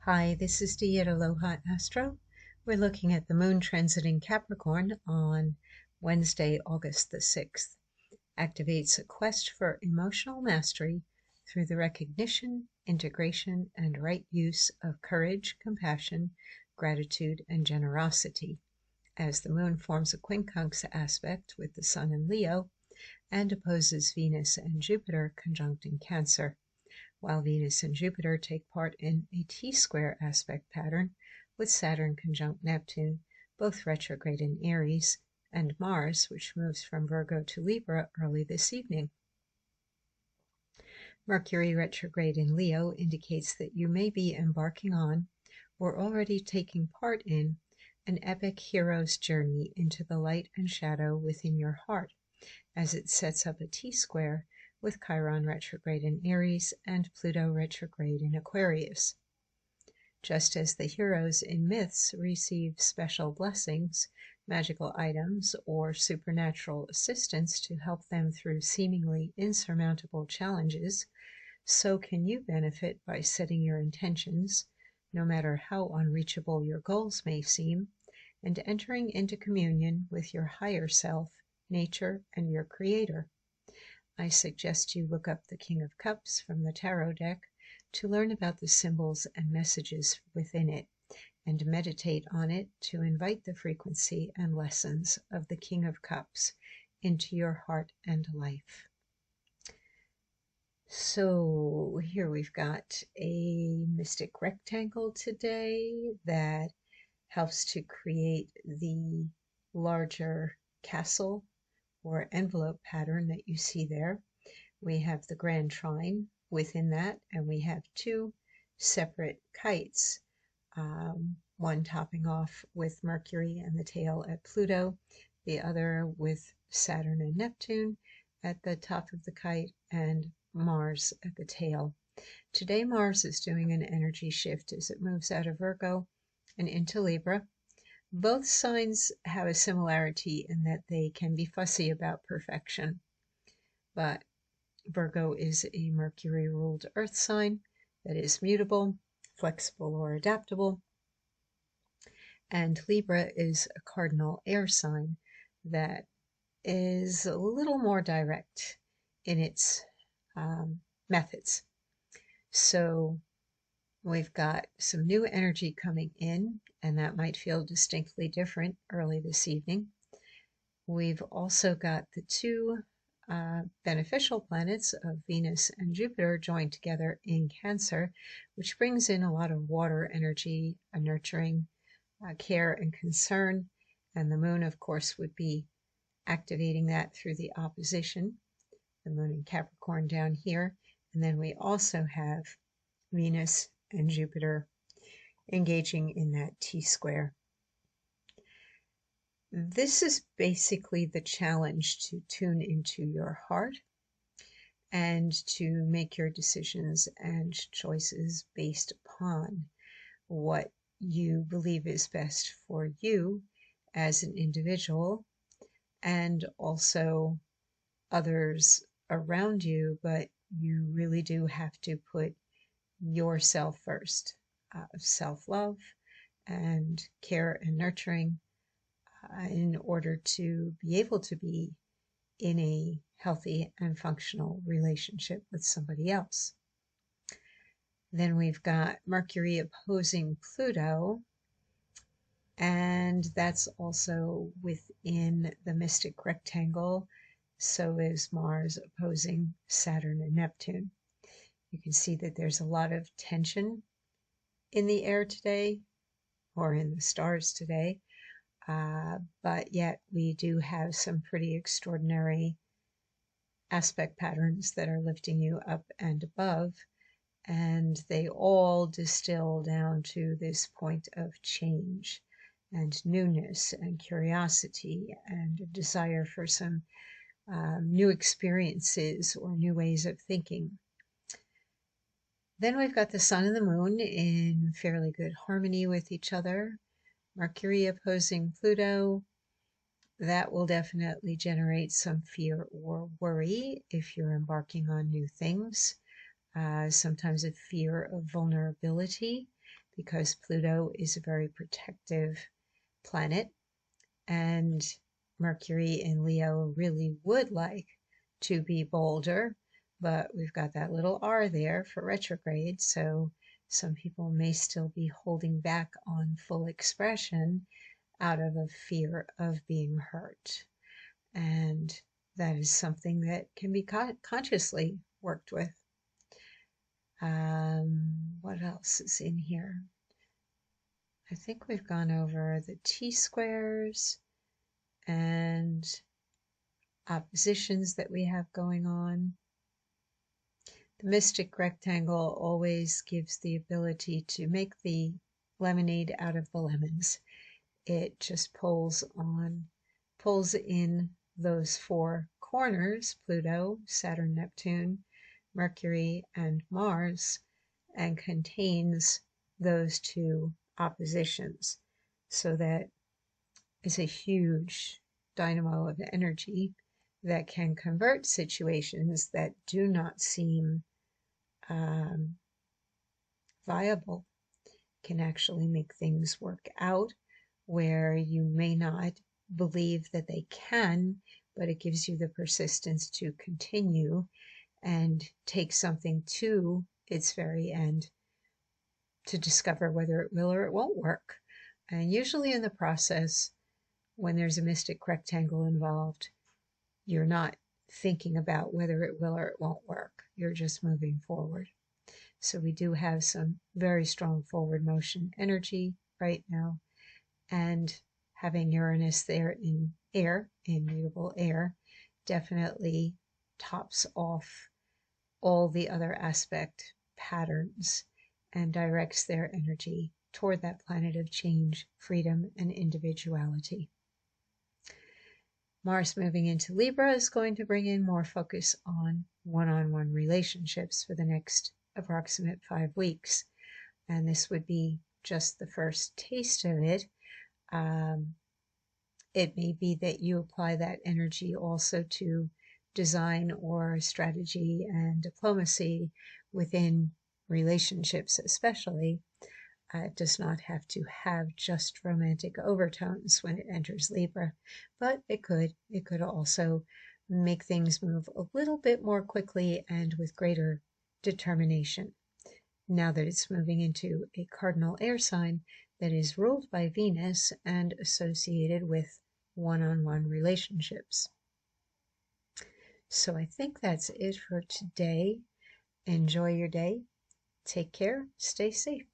Hi, this is Dee at Aloha Astro. We're looking at the moon transiting Capricorn on Wednesday, August the 6th. Activates a quest for emotional mastery through the recognition, integration, and right use of courage, compassion, gratitude, and generosity, as the moon forms a quincunx aspect with the sun in Leo and opposes Venus and Jupiter conjunct in Cancer, while Venus and Jupiter take part in a T-square aspect pattern with Saturn conjunct Neptune, both retrograde in Aries, and Mars, which moves from Virgo to Libra early this evening. Mercury retrograde in Leo indicates that you may be embarking on, or already taking part in, an epic hero's journey into the light and shadow within your heart, as it sets up a T-square with Chiron retrograde in Aries and Pluto retrograde in Aquarius. Just as the heroes in myths receive special blessings, magical items, or supernatural assistance to help them through seemingly insurmountable challenges, so can you benefit by setting your intentions, no matter how unreachable your goals may seem, and entering into communion with your higher self, nature, and your creator. I suggest you look up the King of Cups from the Tarot deck to learn about the symbols and messages within it, and meditate on it to invite the frequency and lessons of the King of Cups into your heart and life. So here we've got a mystic rectangle today that helps to create the larger castle or envelope pattern that you see there. We have the grand trine within that, and we have two separate kites, one topping off with Mercury and the tail at Pluto, the other with Saturn and Neptune at the top of the kite and Mars at the tail. Today Mars is doing an energy shift as it moves out of Virgo and into Libra. Both signs have a similarity in that they can be fussy about perfection, but Virgo is a Mercury-ruled earth sign that is mutable, flexible, or adaptable, and Libra is a cardinal air sign that is a little more direct in its methods. So we've got some new energy coming in, and that might feel distinctly different early this evening. We've also got the two beneficial planets of Venus and Jupiter joined together in Cancer, which brings in a lot of water energy, a nurturing care and concern. And the moon, of course, would be activating that through the opposition, the moon in Capricorn down here. And then we also have Venus and Jupiter engaging in that T-square. This is basically the challenge to tune into your heart and to make your decisions and choices based upon what you believe is best for you as an individual and also others around you, but you really do have to put yourself first. Self-love and care and nurturing in order to be able to be in a healthy and functional relationship with somebody else. Then we've got Mercury opposing Pluto, and that's also within the mystic rectangle. So is Mars opposing Saturn and Neptune. You can see that there's a lot of tension in the air today, or in the stars today. But yet we do have some pretty extraordinary aspect patterns that are lifting you up and above, and they all distill down to this point of change and newness and curiosity and a desire for some new experiences or new ways of thinking. Then we've got the sun and the moon in fairly good harmony with each other. Mercury opposing Pluto, that will definitely generate some fear or worry if you're embarking on new things. Sometimes a fear of vulnerability because Pluto is a very protective planet, and Mercury in Leo really would like to be bolder, but we've got that little R there for retrograde, so some people may still be holding back on full expression out of a fear of being hurt. And that is something that can be consciously worked with. What else is in here? I think we've gone over the T-squares and oppositions that we have going on. The mystic rectangle always gives the ability to make the lemonade out of the lemons. It just pulls in those four corners, Pluto, Saturn, Neptune, Mercury, and Mars, and contains those two oppositions. So that is a huge dynamo of energy that can convert situations that do not seem viable, can actually make things work out where you may not believe that they can, but it gives you the persistence to continue and take something to its very end to discover whether it will or it won't work. And usually in the process, when there's a mystic rectangle involved, you're not thinking about whether it will or it won't work. You're just moving forward. So we do have some very strong forward motion energy right now. And having Uranus there in air, in mutable air, definitely tops off all the other aspect patterns and directs their energy toward that planet of change, freedom, and individuality. Mars moving into Libra is going to bring in more focus on one-on-one relationships for the next approximate 5 weeks. And this would be just the first taste of it. It may be that you apply that energy also to design or strategy and diplomacy within relationships, especially. It does not have to have just romantic overtones when it enters Libra, but it could. It could also make things move a little bit more quickly and with greater determination. Now that it's moving into a cardinal air sign that is ruled by Venus and associated with one-on-one relationships. So I think that's it for today. Enjoy your day. Take care. Stay safe.